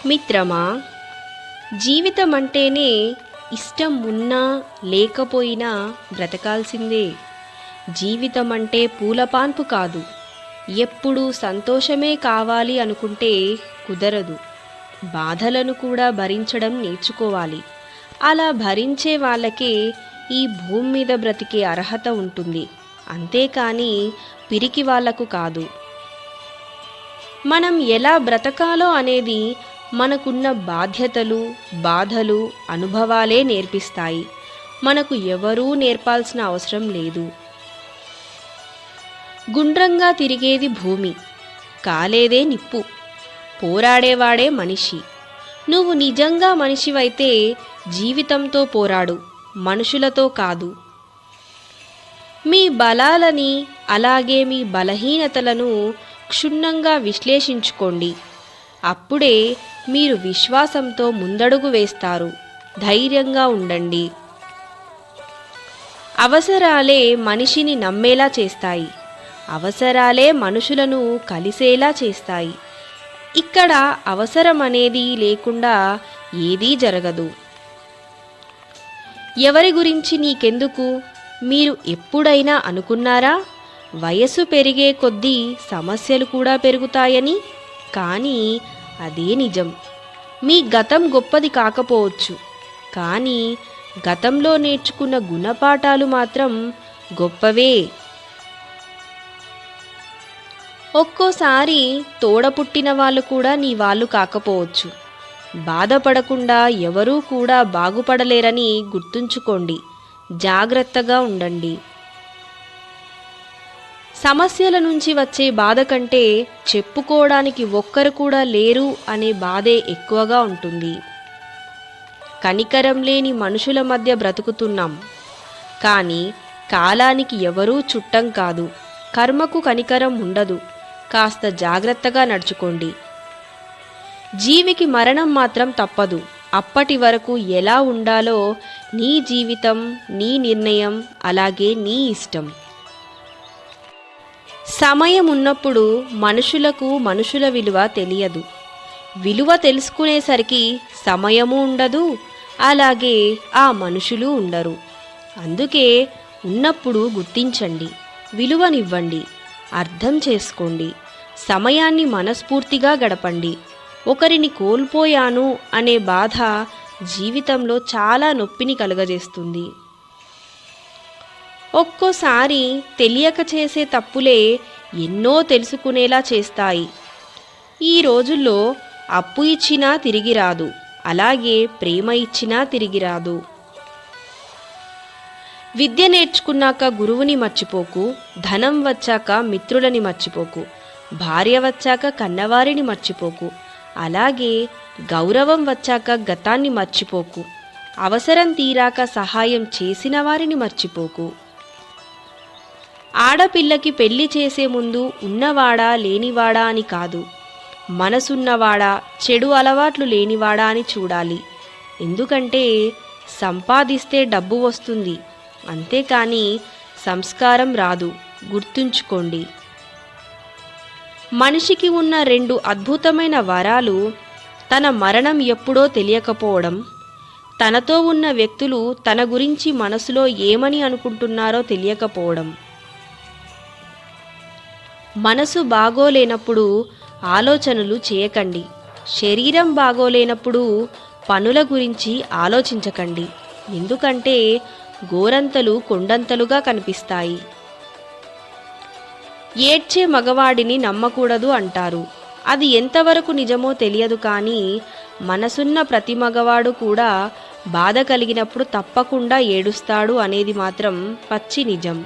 మిత్రమా, జీవితం అంటేనే ఇష్టం ఉన్నా లేకపోయినా బ్రతకాల్సిందే. జీవితం అంటే పూలపాన్పు కాదు. ఎప్పుడూ సంతోషమే కావాలి అనుకుంటే కుదరదు. బాధలను కూడా భరించడం నేర్చుకోవాలి. అలా భరించే వాళ్ళకే ఈ భూమి మీద బ్రతికే అర్హత ఉంటుంది, అంతేకాని పిరికి వాళ్లకు కాదు. మనం ఎలా బ్రతకాలో అనేది మనకున్న బాధ్యతలు, బాధలు, అనుభవాలే నేర్పిస్తాయి. మనకు ఎవరూ నేర్పాల్సిన అవసరం లేదు. గుండ్రంగా తిరిగేది భూమి, కాలేదే నిప్పు, పోరాడేవాడే మనిషి. నువ్వు నిజంగా మనిషివైతే జీవితంతో పోరాడు, మనుషులతో కాదు. మీ బలాలని అలాగే మీ బలహీనతలను క్షుణ్ణంగా విశ్లేషించుకోండి. అప్పుడే మీరు విశ్వాసంతో ముందడుగు వేస్తారు. ధైర్యంగా ఉండండి. అవసరాలే మనిషిని నమ్మేలా చేస్తాయి. అవసరాలే మనుషులను కలిసేలా చేస్తాయి. ఇక్కడ అవసరం అనేది లేకుండా ఏదీ జరగదు. ఎవరి గురించి నీకెందుకు? మీరు ఎప్పుడైనా అనుకున్నారా వయసు పెరిగే కొద్దీ సమస్యలు కూడా పెరుగుతాయని? కానీ అదే నిజం. మీ గతం గొప్పది కాకపోవచ్చు, కానీ గతంలో నేర్చుకున్న గుణపాఠాలు మాత్రం గొప్పవే. ఒక్కోసారి తోడపుట్టిన వాళ్ళు కూడా నీ వాళ్ళు కాకపోవచ్చు. బాధపడకుండా ఎవరూ కూడా బాగుపడలేరని గుర్తుంచుకోండి. జాగ్రత్తగా ఉండండి. సమస్యల నుంచి వచ్చే బాధ కంటే చెప్పుకోవడానికి ఒక్కరు కూడా లేరు అనే బాధే ఎక్కువగా ఉంటుంది. కనికరం లేని మనుషుల మధ్య బ్రతుకుతున్నాం, కానీ కాలానికి ఎవరూ చుట్టం కాదు. కర్మకు కనికరం ఉండదు. కాస్త జాగ్రత్తగా నడుచుకోండి. జీవికి మరణం మాత్రం తప్పదు. అప్పటి వరకు ఎలా ఉండాలో నీ జీవితం, నీ నిర్ణయం, అలాగే నీ ఇష్టం. సమయం ఉన్నప్పుడు మనుషులకు మనుషుల విలువ తెలియదు. విలువ తెలుసుకునేసరికి సమయము ఉండదు, అలాగే ఆ మనుషులు ఉండరు. అందుకే ఉన్నప్పుడు గుర్తించండి, విలువనివ్వండి, అర్థం చేసుకోండి. సమయాన్ని మనస్ఫూర్తిగా గడపండి. ఒకరిని కోల్పోయాను అనే బాధ జీవితంలో చాలా నొప్పిని కలుగజేస్తుంది. ఒక్కోసారి తెలియక చేసే తప్పులే ఎన్నో తెలుసుకునేలా చేస్తాయి. ఈ రోజుల్లో అప్పు ఇచ్చినా తిరిగి రాదు, అలాగే ప్రేమ ఇచ్చినా తిరిగి రాదు. విద్య నేర్చుకున్నాక గురువుని మర్చిపోకు, ధనం వచ్చాక మిత్రులని మర్చిపోకు, భార్య వచ్చాక కన్నవారిని మర్చిపోకు, అలాగే గౌరవం వచ్చాక గతాన్ని మర్చిపోకు, అవసరం తీరాక సహాయం చేసిన వారిని మర్చిపోకు. ఆడపిల్లకి పెళ్లి చేసే ముందు ఉన్నవాడా లేనివాడా అని కాదు, మనసున్నవాడా చెడు అలవాట్లు లేనివాడా అని చూడాలి. ఎందుకంటే సంపాదిస్తే డబ్బు వస్తుంది, అంతేకాని సంస్కారం రాదు. గుర్తుంచుకోండి. మనిషికి ఉన్న 2 అద్భుతమైన వరాలు: తన మరణం ఎప్పుడో తెలియకపోవడం, తనతో ఉన్న వ్యక్తులు తన గురించి మనసులో ఏమని అనుకుంటున్నారో తెలియకపోవడం. మనసు బాగోలేనప్పుడు ఆలోచనలు చేయకండి. శరీరం బాగోలేనప్పుడు పనుల గురించి ఆలోచించకండి. ఎందుకంటే గోరంతలు కొండంతలుగా కనిపిస్తాయి. ఏడ్చే మగవాడిని నమ్మకూడదు అంటారు. అది ఎంతవరకు నిజమో తెలియదు, కానీ మనసున్న ప్రతి మగవాడు కూడా బాధ కలిగినప్పుడు తప్పకుండా ఏడుస్తాడు అనేది మాత్రం పచ్చి నిజం.